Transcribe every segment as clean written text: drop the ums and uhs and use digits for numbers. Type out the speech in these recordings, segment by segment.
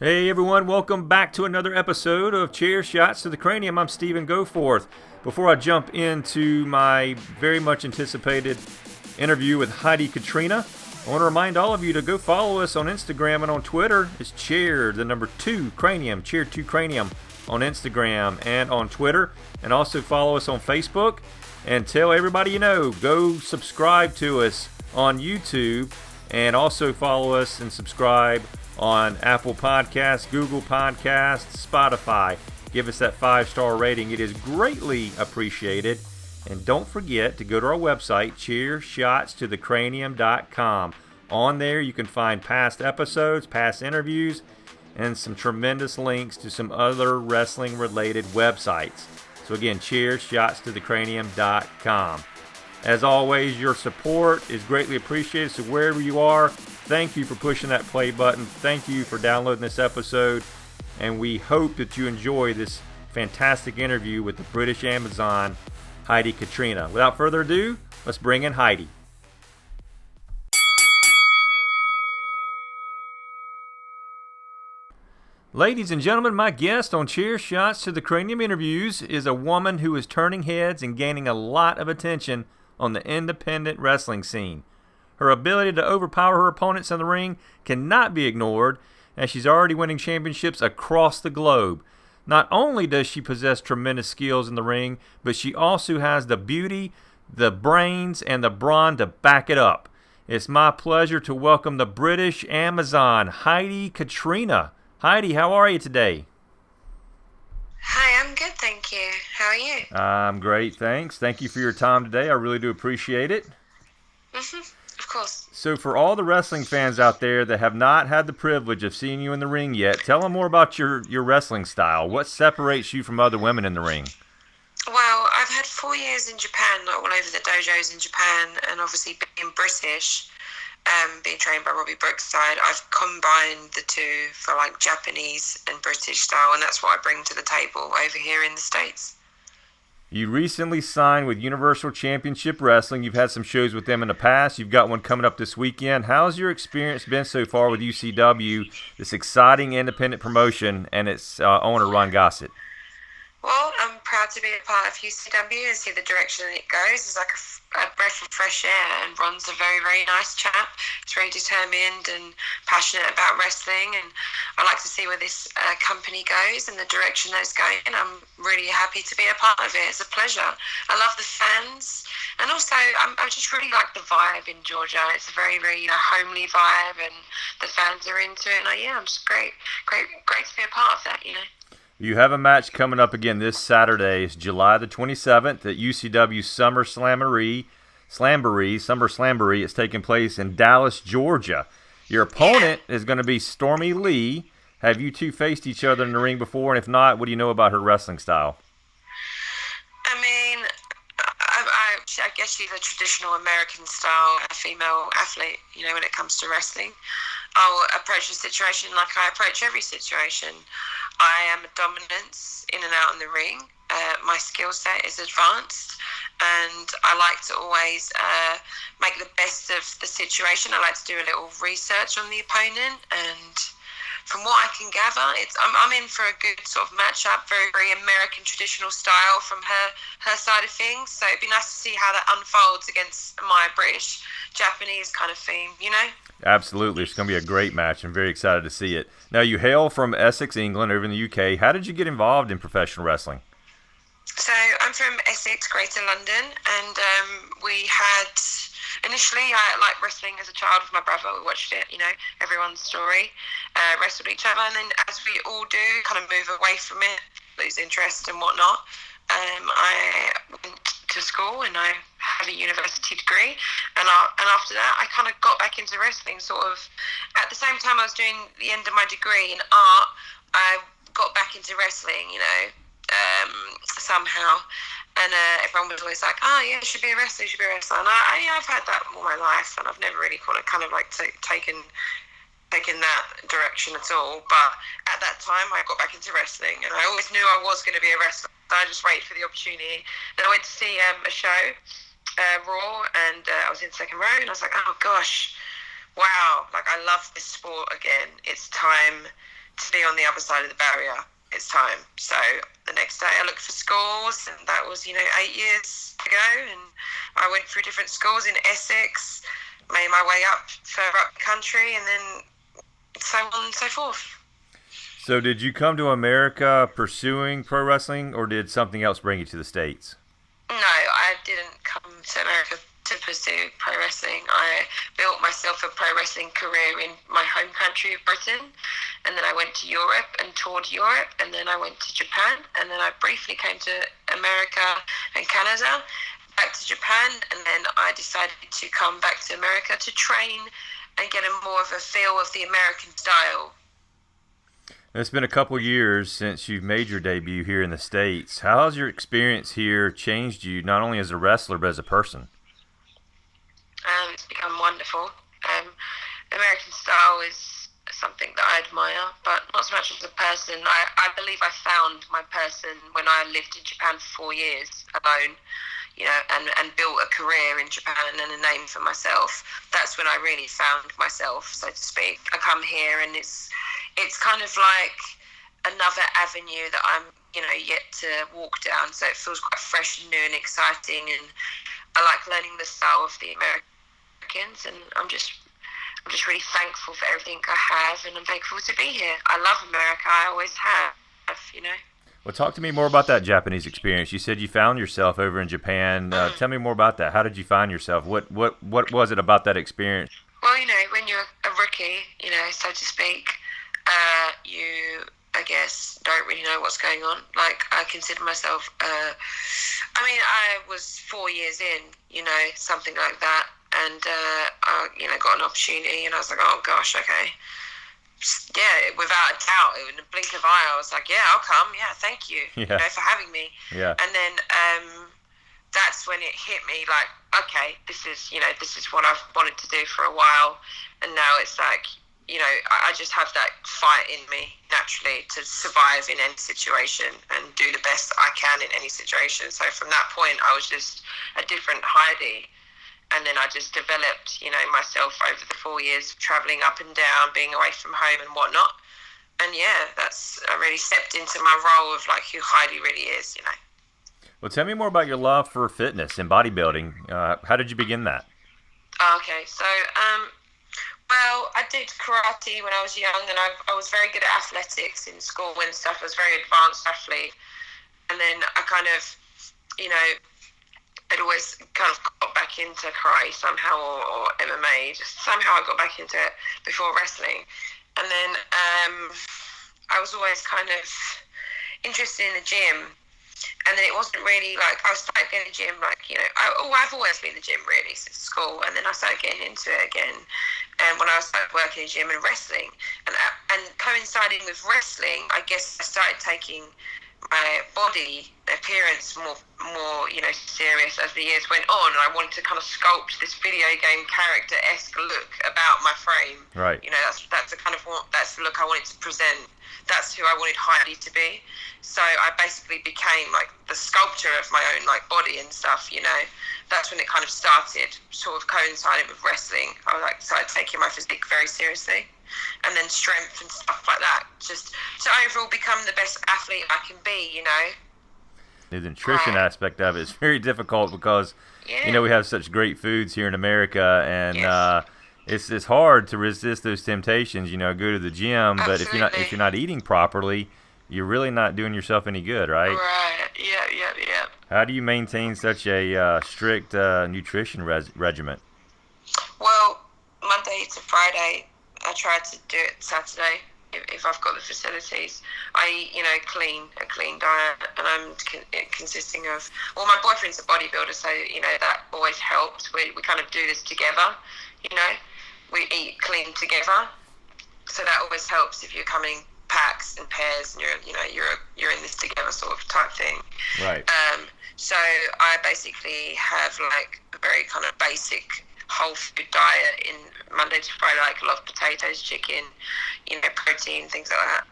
Hey everyone, welcome back to another episode of Chair Shots to the Cranium. I'm Stephen Goforth. Before I jump into my very much anticipated interview with Heidi Katrina, I want to remind all of you to go follow us on Instagram and on Twitter. It's Chair, the number 2 Cranium, Chair 2 Cranium on Instagram and on Twitter. And also follow us on Facebook. And tell everybody you know, go subscribe to us on YouTube. And also follow us and subscribe on Apple Podcasts, Google Podcasts, Spotify. Give us that 5-star rating. It is greatly appreciated. And don't forget to go to our website, cheershotstothecranium.com. On there you can find past episodes, past interviews, and some tremendous links to some other wrestling-related websites. So again, cheershotstothecranium.com. As always, your support is greatly appreciated. So wherever you are, thank you for pushing that play button. Thank you for downloading this episode. And we hope that you enjoy this fantastic interview with the British Amazon, Heidi Katrina. Without further ado, let's bring in Heidi. Ladies and gentlemen, my guest on Chair Shots to the Cranium interviews is a woman who is turning heads and gaining a lot of attention on the independent wrestling scene. Her ability to overpower her opponents in the ring cannot be ignored, as she's already winning championships across the globe. Not only does she possess tremendous skills in the ring, but she also has the beauty, the brains, and the brawn to back it up. It's my pleasure to welcome the British Amazon, Heidi Katrina. Heidi, how are you today? Hi, I'm good, thank you. How are you? I'm great, thanks. Thank you for your time today. I really do appreciate it. Of course. So for all the wrestling fans out there that have not had the privilege of seeing you in the ring yet, tell them more about your wrestling style. What separates you from other women in the ring? Well, I've had 4 years in Japan, all over the dojos in Japan, and obviously being British, being trained by Robbie Brookside, I've combined the two for like Japanese and British style, and that's what I bring to the table over here in the States. You recently signed with Universal Championship Wrestling. You've had some shows with them in the past. You've got one coming up this weekend. How's your experience been so far with UCW, this exciting independent promotion, and its owner, Ron Gossett? Well, I'm proud to be a part of UCW and see the direction it goes. It's like a breath of fresh air, and Ron's a very, very nice chap. He's very determined and passionate about wrestling, and I like to see where this company goes and the direction that it's going. I'm really happy to be a part of it. It's a pleasure. I love the fans, and also I just really like the vibe in Georgia. It's a very, very homely vibe, and the fans are into it. And I'm just great to be a part of that. You have a match coming up again this Saturday. It's July the 27th at UCW Summer Slamboree. Summer Slamboree. It's taking place in Dallas, Georgia. Your opponent is going to be Stormy Lee. Have you two faced each other in the ring before? And if not, what do you know about her wrestling style? I mean, I guess she's a traditional American style female athlete, when it comes to wrestling. I'll approach the situation like I approach every situation. I am a dominance in and out in the ring. My skill set is advanced, and I like to always make the best of the situation. I like to do a little research on the opponent, and from what I can gather, I'm in for a good sort of matchup, very, very American traditional style from her side of things. So it'd be nice to see how that unfolds against my British, Japanese kind of theme, Absolutely. It's going to be a great match. I'm very excited to see it. Now, you hail from Essex, England, over in the UK. How did you get involved in professional wrestling? So I'm from Essex, Greater London, and we had... Initially, I liked wrestling as a child with my brother. We watched it, everyone's story, wrestled each other, and then as we all do, kind of move away from it, lose interest and whatnot. I went to school and I had a university degree, and after that I kind of got back into wrestling sort of at the same time I was doing the end of my degree in art. I got back into wrestling, somehow, and everyone was always like, oh yeah, you should be a wrestler, and I've had that all my life, and I've never really kind of like taken that direction at all. But at that time I got back into wrestling, and I always knew I was going to be a wrestler. I just waited for the opportunity. Then I went to see a show, Raw, and I was in second row, and I was like, oh gosh, wow, like I love this sport again. It's time to be on the other side of the barrier. It's time. So the next day I looked for schools, and that was 8 years ago, and I went through different schools in Essex, made my way up further up the country, and then so on and so forth. So did you come to America pursuing pro wrestling, or did something else bring you to the States? No, I didn't come to America to pursue pro wrestling. I built myself a pro wrestling career in my home country of Britain, and then I went to Europe and toured Europe, and then I went to Japan, and then I briefly came to America and Canada, back to Japan, and then I decided to come back to America to train and get more of a feel of the American style. It's been a couple years since you've made your debut here in the States. How has your experience here changed you, not only as a wrestler, but as a person? It's become wonderful. American style is something that I admire, but not so much as a person. I believe I found my person when I lived in Japan for 4 years alone, and built a career in Japan and a name for myself. That's when I really found myself, so to speak. I come here and it's kind of like another avenue that I'm, yet to walk down. So it feels quite fresh and new and exciting, and I like learning the style of the Americans, and I'm just really thankful for everything I have, and I'm thankful to be here. I love America. I always have. Well, talk to me more about that Japanese experience. You said you found yourself over in Japan. Tell me more about that. How did you find yourself? What was it about that experience? Well, when you're a rookie, so to speak, you, I guess, don't really know what's going on. Like, I consider myself, I was 4 years in, something like that. And, I got an opportunity, and I was like, oh, gosh, okay. Yeah, without a doubt, in the blink of an eye, I was like, yeah, I'll come. Yeah, thank you, for having me. Yeah. And then that's when it hit me, like, okay, this is what I've wanted to do for a while. And now it's like, I just have that fight in me naturally to survive in any situation and do the best that I can in any situation. So from that point, I was just a different Heidi. And then I just developed, myself over the 4 years, traveling up and down, being away from home and whatnot. And I really stepped into my role of like who Heidi really is, Well, tell me more about your love for fitness and bodybuilding. How did you begin that? Okay, so, well, I did karate when I was young, and I was very good at athletics in school and stuff. I was a very advanced athlete. And then I kind of, I'd always kind of got back into karate somehow, or MMA. Just somehow I got back into it before wrestling. And then I was always kind of interested in the gym. And then it wasn't really like, I started getting to the gym like, I've always been in the gym really since school. And then I started getting into it again. And when I started working in the gym and wrestling, and coinciding with wrestling, I guess I started taking my body appearance more serious as the years went on. And I wanted to kind of sculpt this video game character-esque look about my frame. Right. That's the look I wanted to present. That's who I wanted Heidi to be. So I basically became like the sculptor of my own like body and stuff. That's when it kind of started, sort of coinciding with wrestling. I started taking my physique very seriously. And then strength and stuff like that, just to overall become the best athlete I can be, The nutrition aspect of it is very difficult because, we have such great foods here in America, and yes. It's hard to resist those temptations. Go to the gym, but Absolutely. if you're not eating properly, you're really not doing yourself any good, right? Right. Yeah. How do you maintain such a strict nutrition regimen? Well, Monday to Friday, I try to do it Saturday if I've got the facilities. I eat, a clean diet, and I'm consisting of. Well, my boyfriend's a bodybuilder, so that always helps. We kind of do this together. We eat clean together, so that always helps if you're coming packs and pairs, and you're in this together sort of type thing. Right. So I basically have like a very kind of basic whole food diet in Monday to Friday, like a lot of potatoes, chicken, protein, things like that.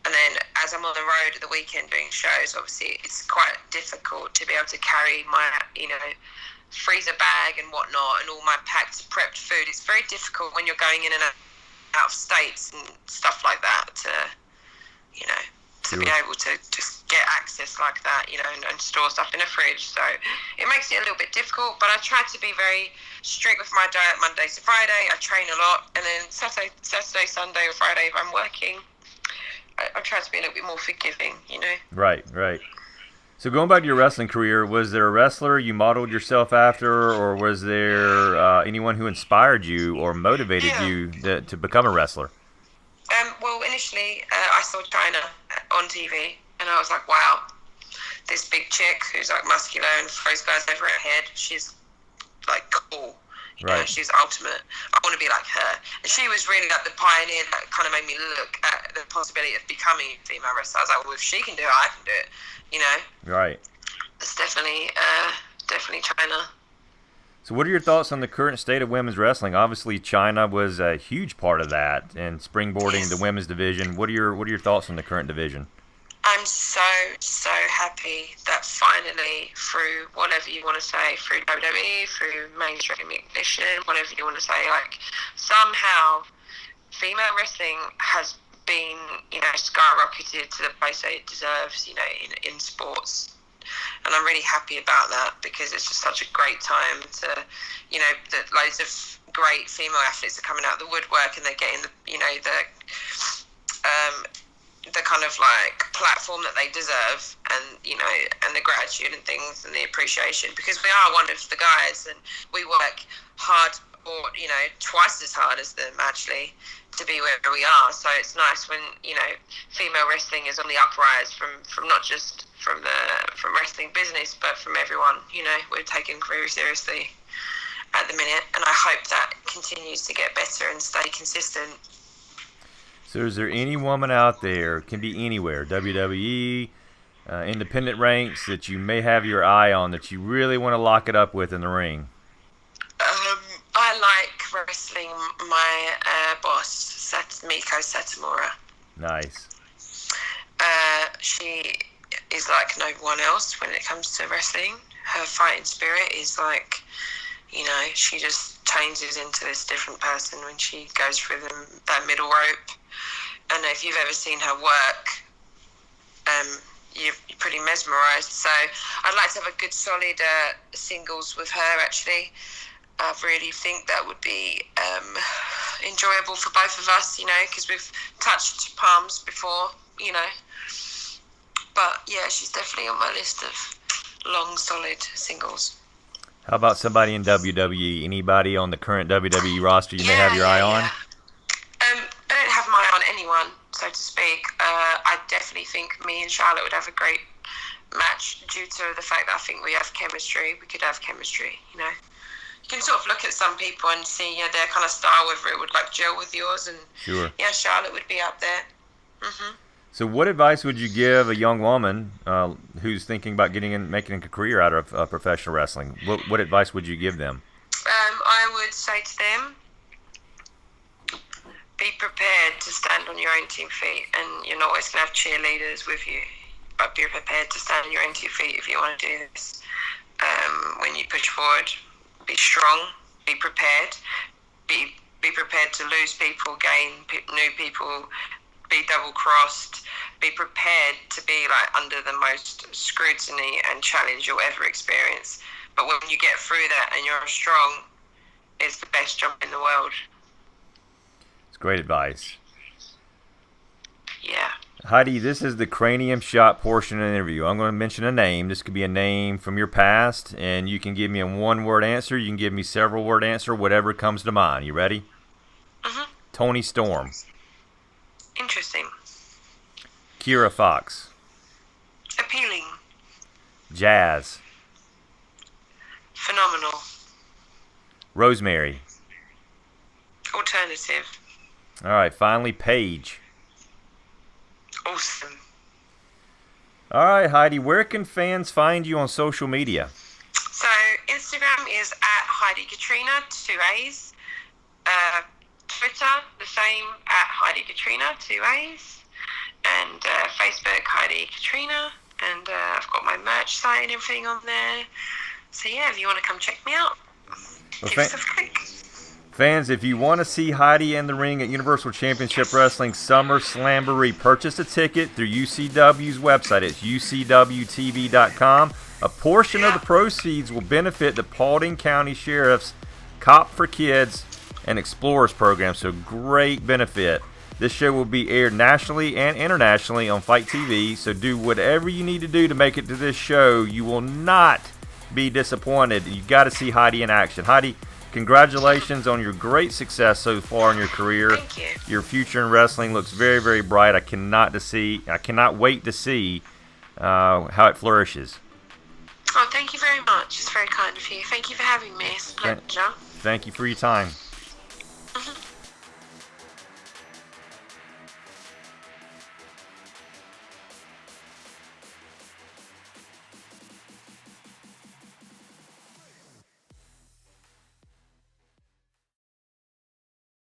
And then as I'm on the road at the weekend doing shows, obviously it's quite difficult to be able to carry my, freezer bag and whatnot and all my packed prepped food. It's very difficult when you're going in and out of states and stuff like that to to be able to just get access like that, you know, and store stuff in a fridge. So it makes it a little bit difficult, but I try to be very strict with my diet Monday to Friday. I train a lot, and then Saturday, Sunday, or Friday if I'm working, I try to be a little bit more forgiving, you know. Right. So going back to your wrestling career, was there a wrestler you modeled yourself after, or was there anyone who inspired you or motivated you to become a wrestler? Well, initially, I saw Chyna on TV, and I was like, wow, this big chick who's like muscular and throws guys over her head, she's like cool. You know, she's ultimate. I want to be like her. And she was really like the pioneer that kind of made me look at the possibility of becoming a female wrestler. I was like, well, if she can do it, I can do it, you know? Right. It's definitely Chyna. So what are your thoughts on the current state of women's wrestling? Obviously, Chyna was a huge part of that, and springboarding the women's division. What are your thoughts on the current division? I'm so happy that finally, through whatever you want to say, through WWE, through mainstream ignition, whatever you want to say, like somehow female wrestling has been, you know, skyrocketed to the place that it deserves, you know, in sports. And I'm really happy about that, because it's just such a great time to, you know, that loads of great female athletes are coming out of the woodwork, and they're getting the, you know, the kind of like platform that they deserve, and, you know, and the gratitude and things and the appreciation, because we are one of the guys, and we work hard, or, you know, twice as hard as them actually, to be where we are. So it's nice when, you know, female wrestling is on the uprise from not just from wrestling business, but from everyone. You know, we're taken very seriously at the minute, and I hope that continues to get better and stay consistent. So is there any woman out there, can be anywhere, WWE, independent ranks, that you may have your eye on, that you really want to lock it up with in the ring? I like wrestling my boss, Miko Satomura. Nice. She is like no one else when it comes to wrestling. Her fighting spirit is like, you know, she just changes into this different person when she goes through that middle rope. And if you've ever seen her work, you're pretty mesmerised. So I'd like to have a good solid singles with her, actually. I really think that would be enjoyable for both of us, you know, because we've touched palms before, you know. But yeah, she's definitely on my list of long, solid singles. How about somebody in WWE? Anybody on the current WWE roster you may have your eye on? I don't have my eye on anyone, so to speak. I definitely think me and Charlotte would have a great match, due to the fact that I think we have chemistry. We could have chemistry, you know. You can sort of look at some people and see, you know, their kind of style, whether it would like gel with yours, and yeah, Charlotte would be up there. So what advice would you give a young woman who's thinking about making a career out of professional wrestling? What advice would you give them? I would say to them, be prepared to stand on your own 2 feet, and you're not always going to have cheerleaders with you, but be prepared to stand on your own 2 feet if you want to do this. When you push forward, be strong, be prepared, be prepared to lose people, gain new people, be double-crossed, be prepared to be like under the most scrutiny and challenge you'll ever experience. But when you get through that and you're strong, it's the best job in the world. It's great advice. Yeah. Heidi, this is the Cranium Shot portion of the interview. I'm going to mention a name. This could be a name from your past, and you can give me a one-word answer. You can give me several-word answer, whatever comes to mind. You ready? Toni Storm. Interesting. Kira Fox. Appealing. Jazz. Phenomenal. Rosemary. Alternative. All right, finally, Paige. Awesome. All right, Heidi, where can fans find you on social media? So Instagram is at Heidi Katrina, 2 A's. Twitter, the same, at Heidi Katrina, 2 A's. And Facebook, Heidi Katrina. And I've got my merch site and everything on there. So yeah, if you want to come check me out, give us a click. Fans, if you want to see Heidi in the ring at Universal Championship Wrestling Summer Slamboree, purchase a ticket through UCW's website. It's ucwtv.com. A portion of the proceeds will benefit the Paulding County Sheriff's Cop for Kids and Explorers program, so great benefit. This show will be aired nationally and internationally on Fight TV, so do whatever you need to do to make it to this show. You will not be disappointed. You got to see Heidi in action. Heidi, congratulations on your great success so far in your career. Thank you. Your future in wrestling looks very, very bright. I cannot wait to see how it flourishes. Oh, thank you very much. It's very kind of you. Thank you for having me. It's a pleasure. Thank you for your time.